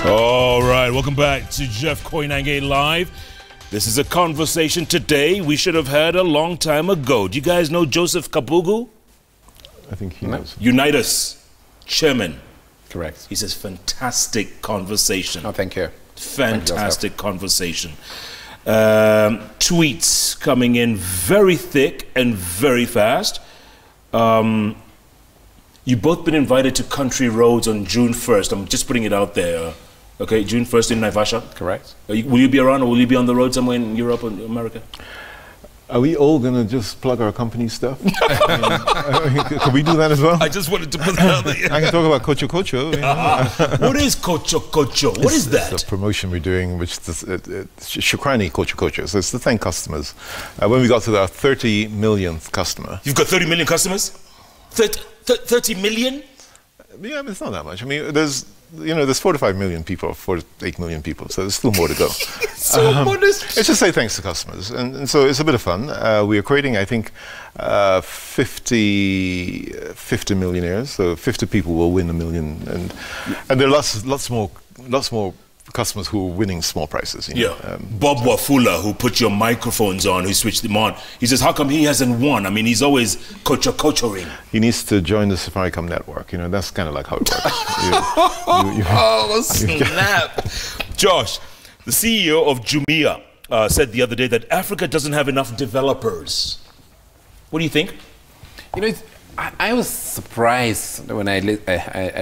All right, welcome back to Jeff Koinange Live. This is a conversation today we should have had a long time ago. Do you guys know Joseph Kabugu? I think he knows. Unitas chairman. Correct. He says fantastic conversation. Oh, thank you. Fantastic conversation. Tweets coming in very thick and very fast. You've both been invited to Country Roads on June 1st. I'm just putting it out there. Okay, June 1st in Naivasha. Correct. Will you be around, or will you be on the road somewhere in Europe or America? Are we all going to just plug our company stuff? Can we do that as well? I just wanted to put that out there. I can talk about Kocho Kocho. What is Kocho Kocho? What is that? It's a promotion we're doing, which is Shukrani Kocho Kocho. So it's to thank customers. When we got to our 30 millionth customer. You've got 30 million customers? 30 million? Yeah, it's not that much. I mean, there's 4 to 5 million people, 4 to 8 million people, so there's still more to go. So modest. It's just say thanks to customers, and so it's a bit of fun. We are creating, I think, 50 millionaires. So 50 people will win $1 million, and there are lots more customers who are winning small prizes. You know? Yeah. Bob Wafula, who put your microphones on, who switched them on, he says, how come he hasn't won? I mean, he's always Kocho-Kochoing. He needs to join the Safaricom network. You know, that's kind of like how it works. Oh, snap. Josh, the CEO of Jumia said the other day that Africa doesn't have enough developers. What do you think? You know, I was surprised when I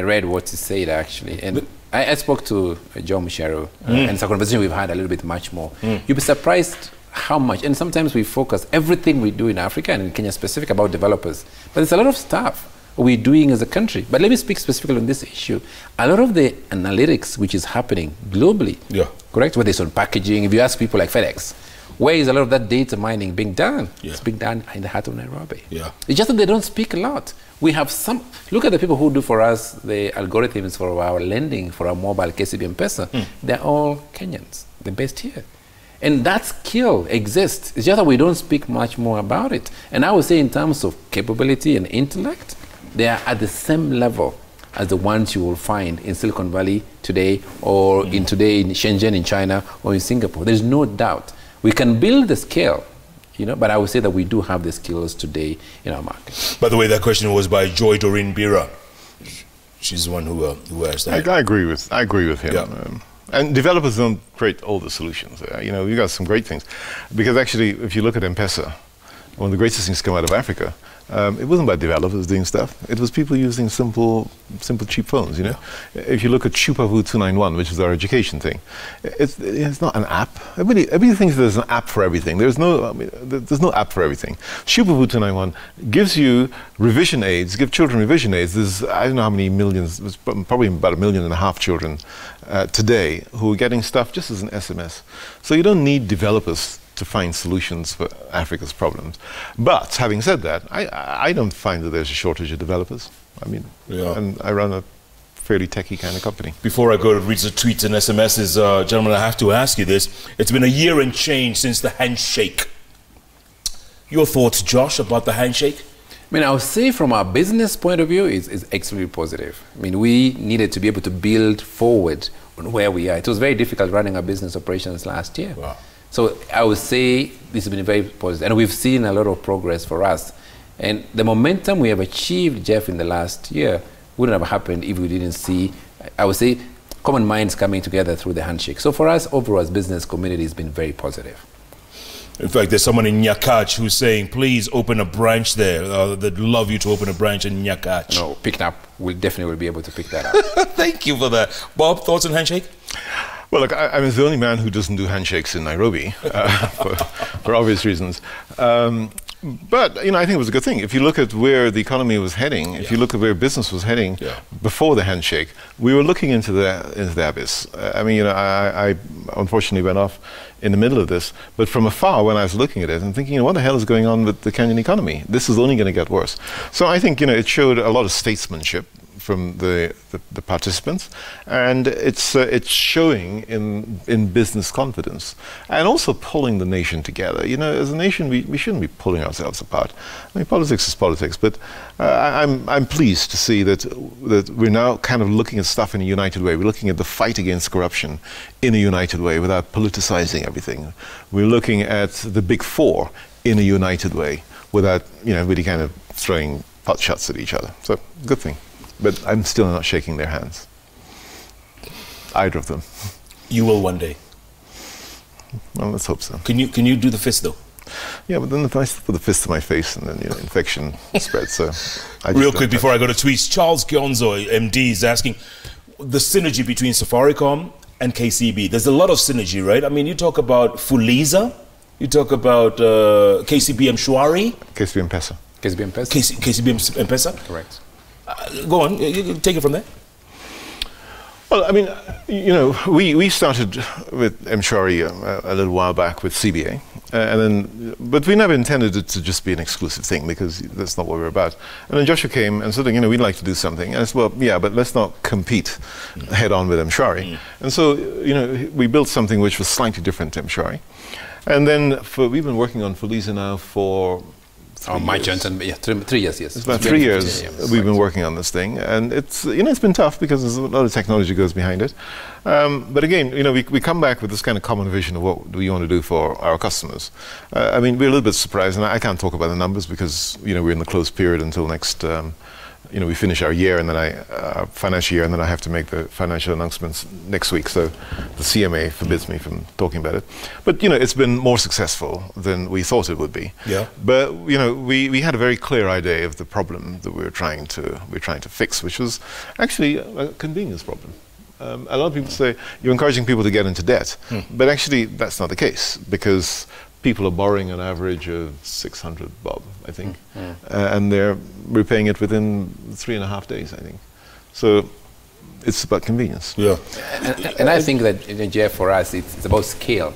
read what he said, actually. And I spoke to John Mushero, and it's a conversation we've had a little bit much more. You'll be surprised how much, and sometimes we focus everything we do in Africa and in Kenya specific about developers, but there's a lot of stuff we're doing as a country. But let me speak specifically on this issue. A lot of the analytics which is happening globally, correct, whether it's on packaging, if you ask people like FedEx, where is a lot of that data mining being done? It's being done in the heart of Nairobi. It's just that they don't speak a lot. We have some, look at the people who do for us the algorithms for our lending, for our mobile KCB M-Pesa. They're all Kenyans. They're based here. And that skill exists. It's just that we don't speak much more about it. And I would say in terms of capability and intellect, they are at the same level as the ones you will find in Silicon Valley today, or in Shenzhen in China, or in Singapore. There's no doubt. We can build the scale, you know, but I would say that we do have the skills today in our market. By the way, that question was by Joy Doreen Bira. She's the one who asked that. I agree with him. Yeah. And developers don't create all the solutions. You know, you got some great things, because actually, if you look at M-Pesa, one of the greatest things to come out of Africa, it wasn't about developers doing stuff. It was people using simple, cheap phones. You know, if you look at Chupavu 291, which is our education thing, it's not an app. Everybody thinks there's an app for everything. There's no app for everything. Chupavu 291 gives you revision aids, give children revision aids. There's I don't know how many millions. There's probably about 1.5 million children today who are getting stuff just as an SMS. So you don't need developers to find solutions for Africa's problems. But having said that, I don't find that there's a shortage of developers. I mean, and I run a fairly techie kind of company. Before I go to read the tweets and SMSs, gentlemen, I have to ask you this. It's been a year and change since the handshake. Your thoughts, Josh, about the handshake? I mean, I would say from our business point of view, it's extremely positive. I mean, we needed to be able to build forward on where we are. It was very difficult running our business operations last year. Wow. So I would say this has been very positive, and we've seen a lot of progress for us. And the momentum we have achieved, Jeff, in the last year wouldn't have happened if we didn't see, I would say, common minds coming together through the handshake. So for us, overall, as business community, has been very positive. In fact, there's someone in Nyakach who's saying, please open a branch there. They'd love you to open a branch in Nyakach. No, picked up. We definitely will be able to pick that up. Thank you for that. Bob, thoughts on handshake? Well, look, I'm the only man who doesn't do handshakes in Nairobi for obvious reasons. But, you know, I think it was a good thing. If you look at where the economy was heading, if you look at where business was heading before the handshake, we were looking into the abyss. I mean, you know, I unfortunately went off in the middle of this, but from afar, when I was looking at it and thinking, you know, what the hell is going on with the Kenyan economy? This is only going to get worse. So I think, you know, it showed a lot of statesmanship from the participants, and it's showing in business confidence, and also pulling the nation together. You know, as a nation, we shouldn't be pulling ourselves apart. I mean, politics is politics, but I'm pleased to see that we're now kind of looking at stuff in a united way. We're looking at the fight against corruption in a united way without politicizing everything. We're looking at the big four in a united way without, you know, really kind of throwing pot shots at each other. So, good thing. But I'm still not shaking their hands. Either of them. You will one day. Well, let's hope so. Can you do the fist though? Yeah, but then if I put the fist to my face and then, you know, infection spreads. So real quick before I go to tweets, Charles Gyonzo, MD, is asking the synergy between Safaricom and KCB. There's a lot of synergy, right? I mean, you talk about Fuliza, you talk about KCB Mshwari. KCB M-Pesa. KCB M-Pesa. KCB M-Pesa. Correct. Go on, you take it from there. Well, I mean, you know, we started with Mshwari a little while back with CBA, but we never intended it to just be an exclusive thing because that's not what we're about. And then Joshua came and said, you know, we'd like to do something. And I said, well, yeah, but let's not compete head on with Mshwari. And so, you know, we built something which was slightly different to Mshwari. And then we've been working on Fuliza now for 3 years, yes. It's about 3 years we've been working on this thing, and it's, you know, it's been tough because there's a lot of technology goes behind it. But again, you know, we come back with this kind of common vision of what do we want to do for our customers. I mean, we're a little bit surprised, and I can't talk about the numbers because, you know, we're in the closed period until next, you know, we finish our year and then our financial year, and then I have to make the financial announcements next week. So the CMA forbids me from talking about it. But, you know, it's been more successful than we thought it would be. Yeah. But, you know, we had a very clear idea of the problem that we were trying to fix, which was actually a convenience problem. A lot of people say you're encouraging people to get into debt, but actually that's not the case because people are borrowing an average of 600 bob, I think, and they're repaying it within 3.5 days, I think. So it's about convenience. Yeah. And I think that, you know, Jeff, for us, it's about scale.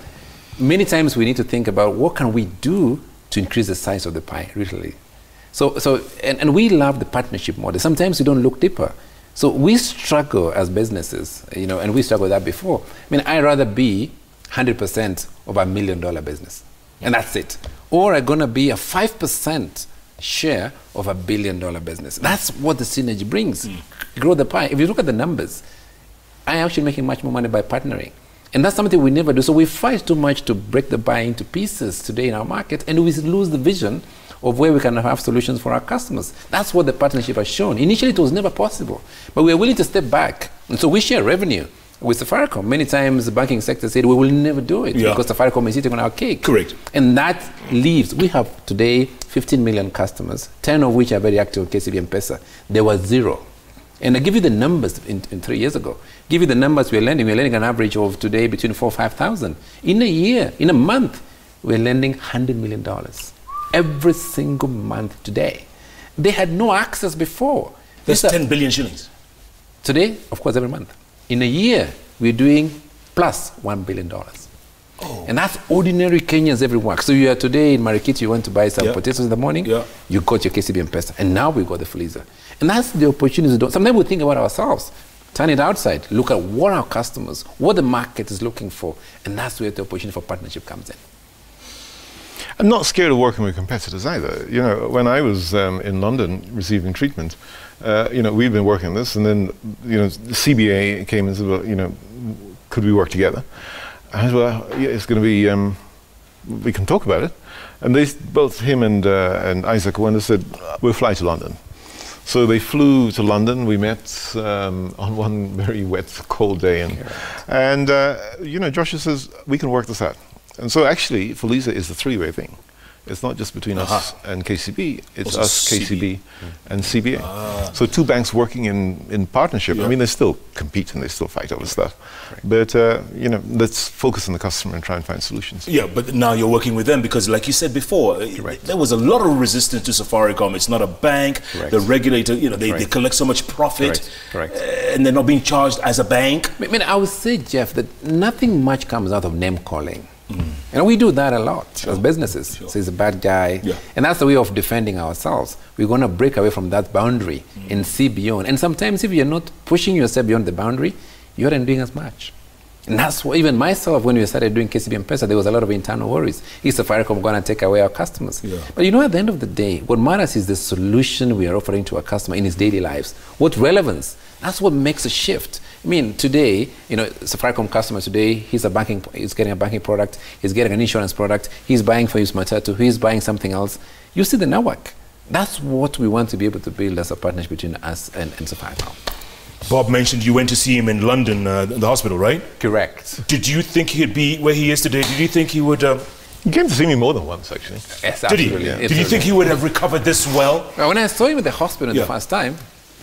Many times we need to think about what can we do to increase the size of the pie, really. And we love the partnership model. Sometimes we don't look deeper. So we struggle as businesses, you know, and we struggled with that before. I mean, I'd rather be 100% of $1 million business. And that's it. Or I'm going to be a 5% share of $1 billion business. That's what the synergy brings. Grow the pie. If you look at the numbers, I'm actually making much more money by partnering. And that's something we never do. So we fight too much to break the pie into pieces today in our market, and we lose the vision of where we can have solutions for our customers. That's what the partnership has shown. Initially, it was never possible. But we are willing to step back. And so we share revenue. With Safaricom, many times the banking sector said we will never do it because Safaricom is eating on our cake. Correct. And that leaves, we have today 15 million customers, 10 of which are very active on KCB M-Pesa. There was 0. And I give you the numbers in 3 years ago. Give you the numbers we're lending an average of today between 4,000 and 5,000. In a year, in a month, we're lending $100 million. Every single month today. They had no access before. That's 10 billion shillings. Today, of course, every month. In a year, we're doing plus $1 billion. Oh. And that's ordinary Kenyans everywhere. So you are today in Marikiti, you want to buy some potatoes in the morning, you got your KCB M-Pesa. And now we got the Fuliza. And that's the opportunity. Sometimes we think about ourselves. Turn it outside. Look at what our customers, what the market is looking for. And that's where the opportunity for partnership comes in. I'm not scared of working with competitors either. You know, when I was in London receiving treatment, you know, we've been working on this, and then, you know, the CBA came and said, well, you know, could we work together? I said, well, yeah, it's going to be, we can talk about it. And they, both him and Isaac Wonder said, we'll fly to London. So they flew to London. We met on one very wet, cold day, and you know, Joshua says we can work this out. And so actually, Fuliza is a three-way thing. It's not just between us and KCB. It's us, KCB, and CBA. So two banks working in partnership. I mean, they still compete and they still fight over stuff. But, you know, let's focus on the customer and try and find solutions. Yeah, but now you're working with them because, like you said before, there was a lot of resistance to Safaricom. It's not a bank. The regulator, you know, they collect so much profit. And they're not being charged as a bank. I mean, I would say, Jeff, that nothing much comes out of name calling. And we do that a lot as businesses. So he's a bad guy. And that's the way of defending ourselves. We're going to break away from that boundary and see beyond. And sometimes if you're not pushing yourself beyond the boundary, you aren't doing as much. And that's why even myself, when we started doing KCB M-Pesa, there was a lot of internal worries. Is Safaricom going to take away our customers? But you know, at the end of the day, what matters is the solution we are offering to our customer in his daily lives. What relevance? That's what makes a shift. I mean, today, you know, Safaricom customer today, he's getting a banking product, he's getting an insurance product, he's buying for his matatu, he's buying something else. You see the network. That's what we want to be able to build as a partnership between us and Safaricom. Bob mentioned you went to see him in London, in the hospital, right? Correct. Did you think he'd be where he is today? Did you think he would... He came to see me more than once, actually. Yes, Did he? absolutely. Did you think he would have recovered this well? Well, when I saw him at the hospital the first time,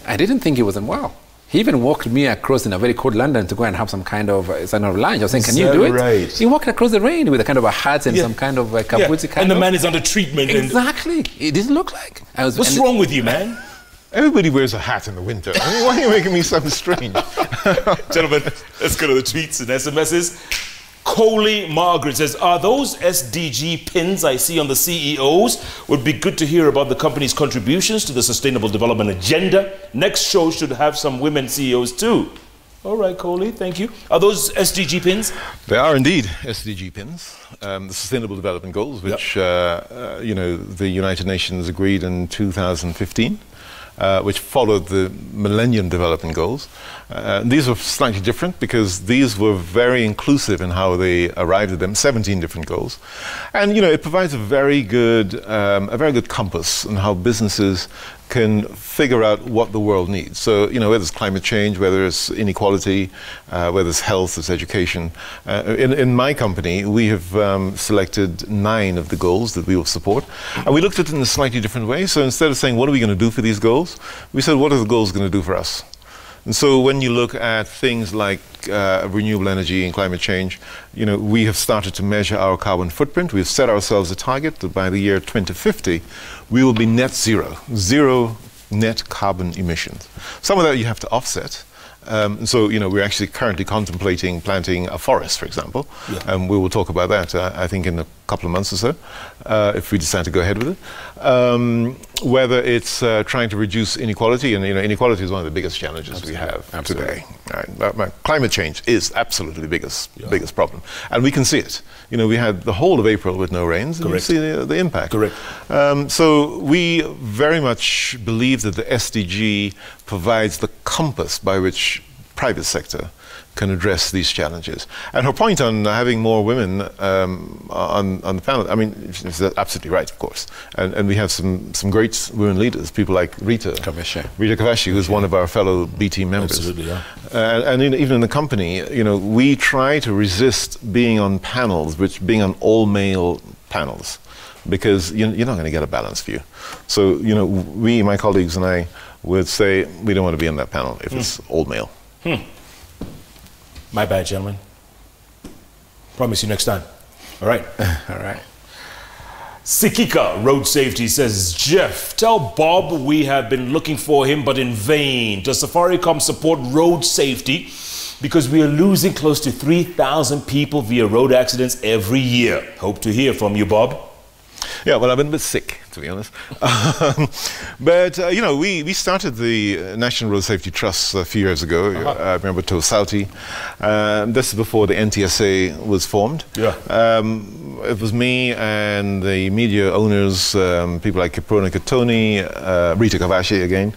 I didn't think he wasn't well. He even walked me across in a very cold London to go and have some kind of lunch. I was saying, can you do it? Right. He walked across the rain with a kind of a hat and some kind of kabuki kind And the of. man is under treatment. Exactly. It didn't look like. What's wrong with you, man? Everybody wears a hat in the winter. I mean, why are you making me sound strange? Gentlemen, let's go to the tweets and SMSs. Coley Margaret says, are those SDG pins I see on the CEOs? Would be good to hear about the company's contributions to the Sustainable Development Agenda. Next show should have some women CEOs too. All right, Coley, thank you. Are those SDG pins? They are indeed SDG pins, the Sustainable Development Goals, which you know, the United Nations agreed in 2015. Which followed the Millennium Development Goals. These were slightly different because these were very inclusive in how they arrived at them, 17 different goals. And you know, it provides a very good compass on how businesses can figure out what the world needs. So, you know, whether it's climate change, whether it's inequality, whether it's health, it's education. In my company, we have selected 9 of the goals that we will support. And we looked at it in a slightly different way. So instead of saying, what are we going to do for these goals? We said, what are the goals going to do for us? And so when you look at things like renewable energy and climate change, you know, we have started to measure our carbon footprint. We've set ourselves a target that by the year 2050, we will be net zero net carbon emissions. Some of that you have to offset. So, you know, we're actually currently contemplating planting a forest, for example. And we will talk about that, I think, in a couple of months or so, if we decide to go ahead with it. Whether it's trying to reduce inequality, and, you know, inequality is one of the biggest challenges we have today. Right? Climate change is absolutely the biggest problem. And we can see it. You know, we had the whole of April with no rains, and you see the impact. So we very much believe that the SDG provides the compass by which private sector can address these challenges. And her point on having more women on the panel, I mean, she's absolutely right, of course. And we have some great women leaders, people like Rita Kavashi, who's one of our fellow B team members. Absolutely, and even in the company, you know, we try to resist being on panels, being on all-male panels, because you're not going to get a balanced view. So, you know, my colleagues and I would say we don't want to be on that panel if it's all-male. My bad, gentlemen. Promise you next time. All right. All right. Sikika Road Safety says, Jeff, tell Bob we have been looking for him, but in vain. Does Safaricom support road safety? Because we are losing close to 3,000 people via road accidents every year. Hope to hear from you, Bob. Yeah, well, I've been a bit sick, to be honest. But, you know, we started the National Road Safety Trust a few years ago. I remember Tosauti. This is before the NTSA was formed. It was me and the media owners, people like Kiprona Katoni, Rita Kavashi again,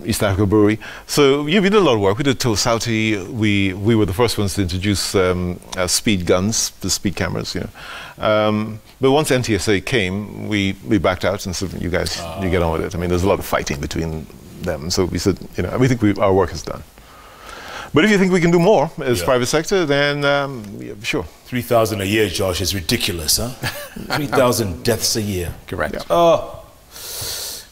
East Africa Brewery. So we did a lot of work. We did Tosauti. We were the first ones to introduce speed guns, the speed cameras, you know. But once NTSA came, we backed out and said, you guys, you get on with it. I mean, there's a lot of fighting between them. So we said, you know, we think our work is done. But if you think we can do more as private sector, then yeah, sure. 3,000 a year, Josh, is ridiculous, huh? 3,000 deaths a year. Correct.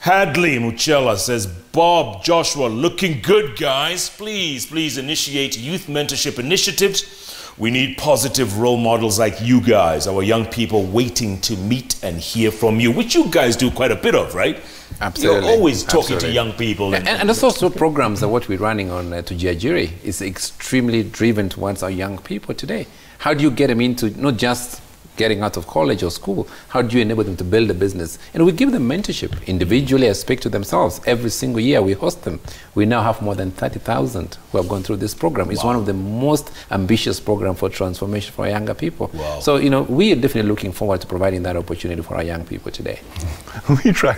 Hadley Muchella says, Bob, Joshua, looking good, guys. Please initiate youth mentorship initiatives We need positive role models like you guys, our young people waiting to meet and hear from you, which you guys do quite a bit of, right? Absolutely. You're always talking to young people. And those also programs are what we're running on to Jiajiri is extremely driven towards our young people today. How do you get them into not just getting out of college or school? How do you enable them to build a business? And we give them mentorship individually as speak to themselves. Every single year we host them. We now have more than 30,000 who have gone through this program. It's one of the most ambitious programs for transformation for younger people. Wow. So, you know, we are definitely looking forward to providing that opportunity for our young people today. We try,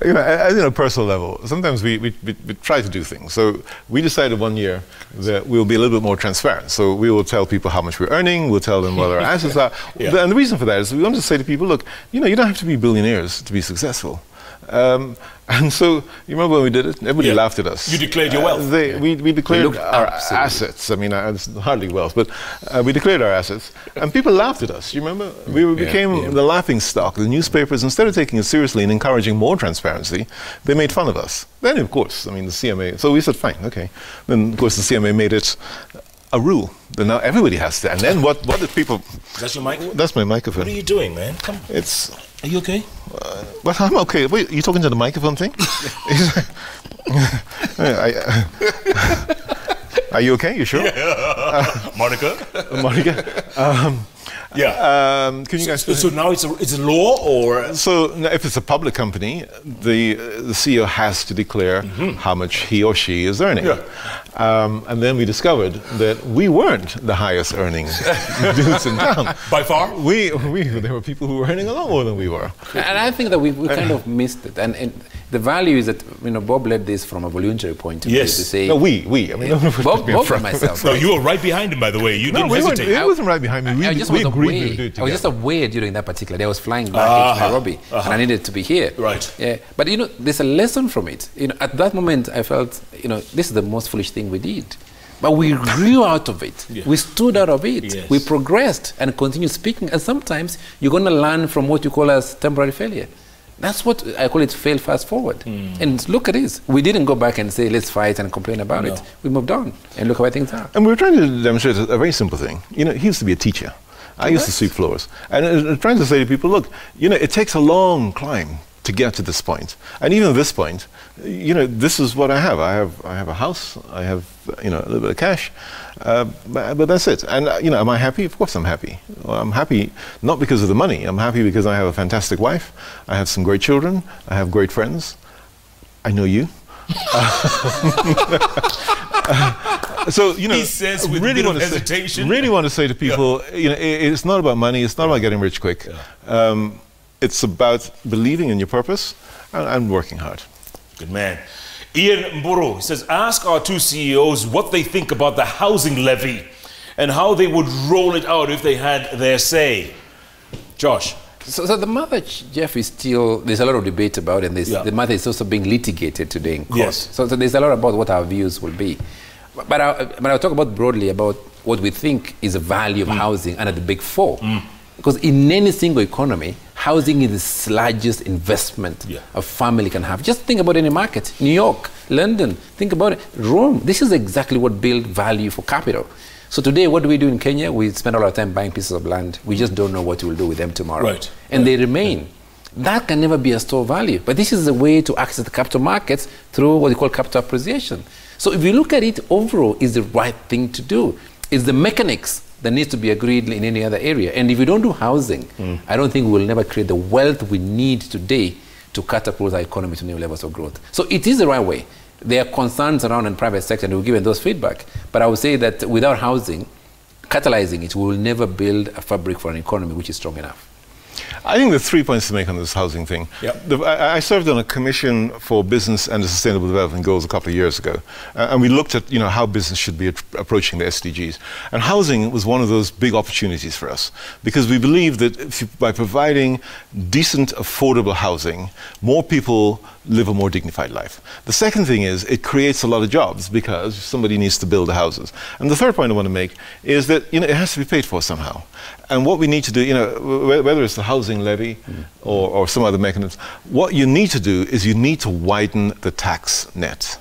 you know, at a personal level, sometimes we try to do things. So we decided one year that we'll be a little bit more transparent. So we will tell people how much we're earning, we'll tell them what our assets are. Yeah. And the reason for that is we want to say to people, look, you know, you don't have to be billionaires to be successful. And so, you remember when we did it? Everybody laughed at us. You declared your wealth. We declared our assets. I mean, it's hardly wealth, but we declared our assets. And people laughed at us. You remember? We became the laughing stock. The newspapers, instead of taking it seriously and encouraging more transparency, they made fun of us. Then, of course, I mean, the CMA. So we said, fine, okay. Then, of course, the CMA made it a rule. Then now everybody has to. And then what did people... That's your mic? That's my microphone. What are you doing, man? Come. Are you okay? Well, I'm okay. Wait, you talking to the microphone thing? Are you okay? You sure? Yeah. Monica? Monica? Can you guys... So now it's a law, or... So if it's a public company, the CEO has to declare how much he or she is earning. Yeah. And then we discovered that we weren't the highest earning dudes in town. By far? There were people who were earning a lot more than we were. And I think that we kind of missed it. And the value is that, you know, Bob led this from a voluntary point of view. To say, no, we. I mean, Bob and myself. No, you were right behind him, by the way. You didn't hesitate. It wasn't right behind me. I was just away during that particular day. I was flying back to Nairobi, and I needed to be here. Right. Yeah. But, you know, there's a lesson from it. You know, at that moment, I felt, you know, this is the most foolish thing we did. But we grew out of it. Yeah. We stood out of it. Yes. We progressed and continued speaking. And sometimes you're going to learn from what you call as temporary failure. That's what I call it, fail fast forward. And look at this. We didn't go back and say, let's fight and complain about it. We moved on. And look how things are. And we were trying to demonstrate a very simple thing. You know, he used to be a teacher. I used to sweep floors. And trying to say to people, look, you know, it takes a long climb to get to this point. And even at this point, you know, this is what I have. I have a house. I have, you know, a little bit of cash. But that's it. And, you know, am I happy? Of course I'm happy. Well, I'm happy not because of the money. I'm happy because I have a fantastic wife. I have some great children. I have great friends. I know you. So, you know, he says with really a bit of hesitation. Really want to say to people, you know, it's not about money. It's not about getting rich quick. It's about believing in your purpose and working hard. Good man. Ian Mburu says, ask our two CEOs what they think about the housing levy and how they would roll it out if they had their say. Josh. So the matter, Jeff, is still, there's a lot of debate about it, and the matter is also being litigated today in court. Yes. So there's a lot about what our views will be. But I'll talk about broadly about what we think is the value of housing under the big four. Because in any single economy, housing is the largest investment a family can have. Just think about any market. New York, London, think about it. Rome. This is exactly what builds value for capital. So today, what do we do in Kenya? We spend all our time buying pieces of land. We just don't know what we'll do with them tomorrow. Right. And they remain. That can never be a store of value. But this is a way to access the capital markets through what we call capital appreciation. So if you look at it overall, it's the right thing to do. It's the mechanics that needs to be agreed in any other area. And if you don't do housing, I don't think we will never create the wealth we need today to catapult our economy to new levels of growth. So it is the right way. There are concerns around in the private sector, and we'll give them those feedback. But I would say that without housing, catalyzing it, we will never build a fabric for an economy which is strong enough. I think there are 3 points to make on this housing thing. I served on a commission for business and the sustainable development goals a couple of years ago. And we looked at, you know, how business should be approaching the SDGs. And housing was one of those big opportunities for us. Because we believe that by providing decent, affordable housing, more people live a more dignified life. The second thing is it creates a lot of jobs because somebody needs to build the houses. And the third point I want to make is that, you know, it has to be paid for somehow. And what we need to do, you know, whether it's the housing levy or some other mechanism, what you need to do is you need to widen the tax net.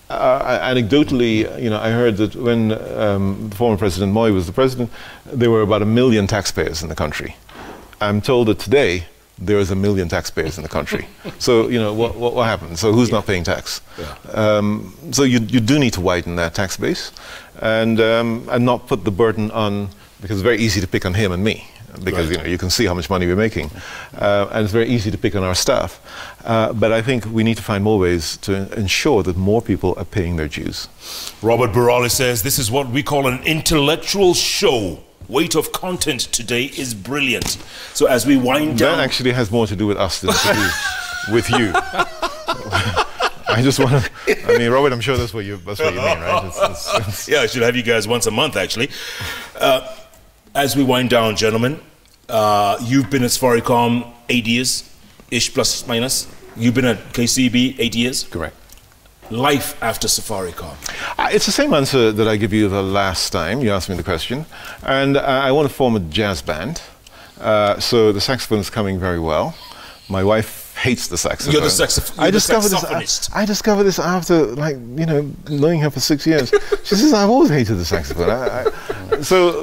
Anecdotally, I heard that when former President Moi was the president, there were about 1 million taxpayers in the country. I'm told that today there is 1 million taxpayers in the country. So what happened? So who's not paying tax? Yeah. So you do need to widen that tax base, and not put the burden on, because it's very easy to pick on him and me, because you can see how much money we're making, and it's very easy to pick on our staff. But I think we need to find more ways to ensure that more people are paying their dues. Robert Burali says this is what we call an intellectual show. Weight of content today is brilliant. So as we wind down... That actually has more to do with us than to do with you. I just want to... I mean, Robert, I'm sure that's what you mean, right? Yeah, I should have you guys once a month, actually. As we wind down, gentlemen, you've been at Safaricom 8 years-ish, plus minus. You've been at KCB 8 years? Correct. Life after Safaricom? It's the same answer that I gave you the last time you asked me the question. And I want to form a jazz band. So the saxophone is coming very well. My wife hates the saxophone. You're the saxophonist. I discovered this after, knowing her for 6 years. She says, I've always hated the saxophone.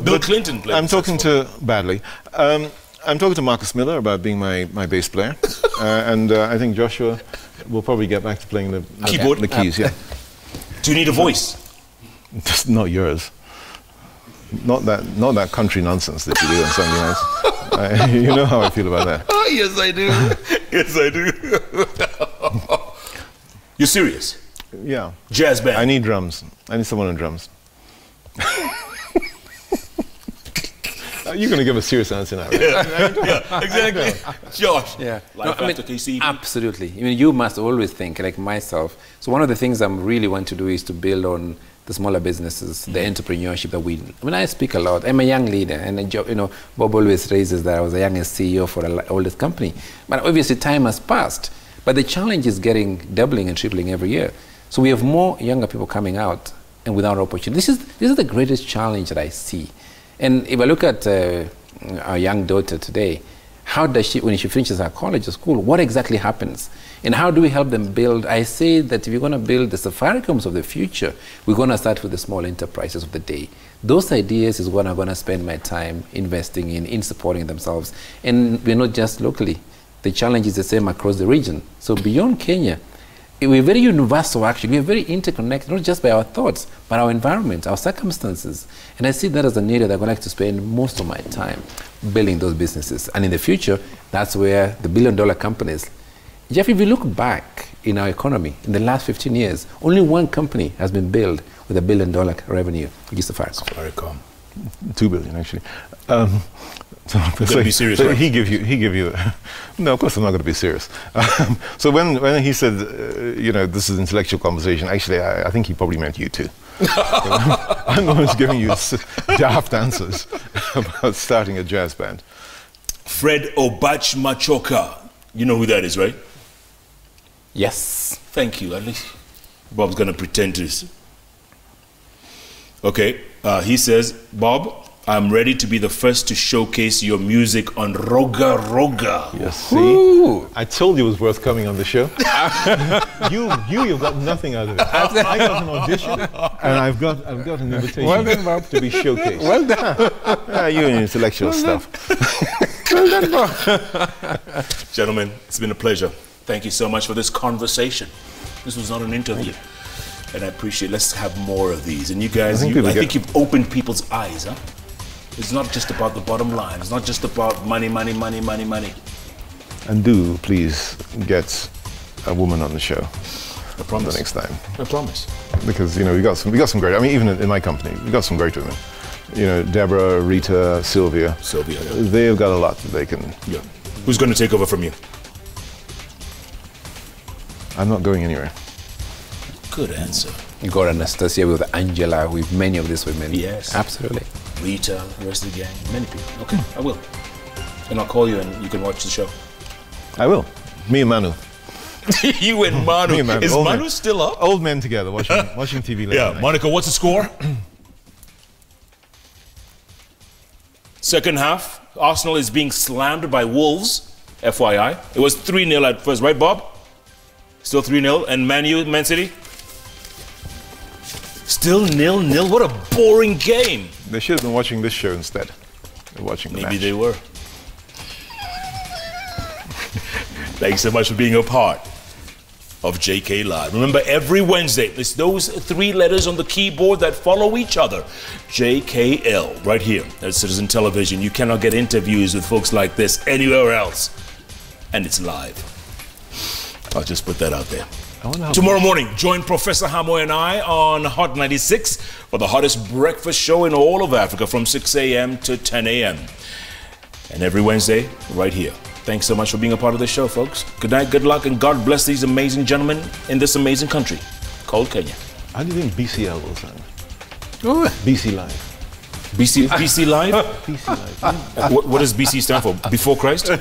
Bill Clinton played I'm talking to, badly. I'm talking to Marcus Miller about being my bass player. And I think Joshua will probably get back to playing the keyboard, the keys, yeah. Do you need a voice? Just not yours. Not that country nonsense that you do on Sunday nights. You know how I feel about that. Oh, yes, I do. Yes, I do. You're serious? Yeah. Jazz band. I need drums. I need someone on drums. You're going to give a serious answer now, right? Yeah, exactly. Josh, yeah. Life after KCB? Absolutely. I mean, you must always think, like myself. So one of the things I really want to do is to build on the smaller businesses, the entrepreneurship that I speak a lot. I'm a young leader, and Bob always raises that I was the youngest CEO for the oldest company. But obviously time has passed. But the challenge is doubling and tripling every year. So we have more younger people coming out and without opportunity. This is the greatest challenge that I see. And if I look at our young daughter today, how does she, when she finishes her college or school, what exactly happens? And how do we help them build? I say that if you're going to build the Safaricoms of the future, we're going to start with the small enterprises of the day. Those ideas is what I'm going to spend my time investing in supporting themselves. And we're not just locally. The challenge is the same across the region. So beyond Kenya, we're very universal, actually. We're very interconnected, not just by our thoughts, but our environment, our circumstances. And I see that as an area that I would like to spend most of my time building those businesses. And in the future, that's where the billion-dollar companies... Jeff, if you look back in our economy, in the last 15 years, only one company has been built with $1 billion revenue, which is Safaricom. 2 billion, actually. Be serious, so right? he give you no, of course I'm not going to be serious. So when he said this is intellectual conversation, actually I think he probably meant you too. I'm the one who's giving you daft answers about starting a jazz band. Fred Obach Machoka, you know who that is, right? Yes. Thank you. At least Bob's going to pretend to. Okay, he says, Bob, I'm ready to be the first to showcase your music on Roga Roga. Yes, see? I told you it was worth coming on the show. You've got nothing out of it. I got an audition, and I've got an invitation to be showcased. Well done. You and your intellectual stuff. Well done, Bob. Gentlemen, it's been a pleasure. Thank you so much for this conversation. This was not an interview. And I appreciate, let's have more of these. And you guys, I think you've opened people's eyes, huh? It's not just about the bottom line. It's not just about money, money, money, money, money. And do please get a woman on the show. I promise. The next time. I promise. Because we got some great. I mean, even in my company, we got some great women. Deborah, Rita, Sylvia. Sylvia. Yeah. They've got a lot that they can. Yeah. Who's going to take over from you? I'm not going anywhere. Good answer. You got Anastasia with Angela, with many of these women. Yes. Absolutely. Rita, the rest of the gang, many people. Okay, I will. And I'll call you and you can watch the show. I will. Me and Manu. You and Manu. Is Manu still up? Old men together watching TV later. Yeah, Monica, what's the score? Second half, Arsenal is being slammed by Wolves, FYI. It was 3-0 at first, right, Bob? Still 3-0. And Man City? Still 0-0. What a boring game. They should have been watching this show instead. They're watching the Maybe match. they were. Thanks so much for being a part of JKLive. Remember, every Wednesday, it's those 3 letters on the keyboard that follow each other. JKL, right here at Citizen Television. You cannot get interviews with folks like this anywhere else. And it's live. I'll just put that out there. Tomorrow morning, join Professor Hamo and I on Hot 96 for the hottest breakfast show in all of Africa from 6 a.m. to 10 a.m. And every Wednesday, right here. Thanks so much for being a part of the show, folks. Good night, good luck, and God bless these amazing gentlemen in this amazing country called Kenya. How do you think BCL will sound? BC Live. BC Live? BC Live. What does BC stand for? Before Christ? Don't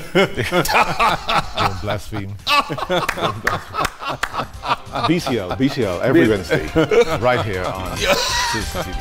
blaspheme. BCL, every Wednesday, right here on Citizen TV.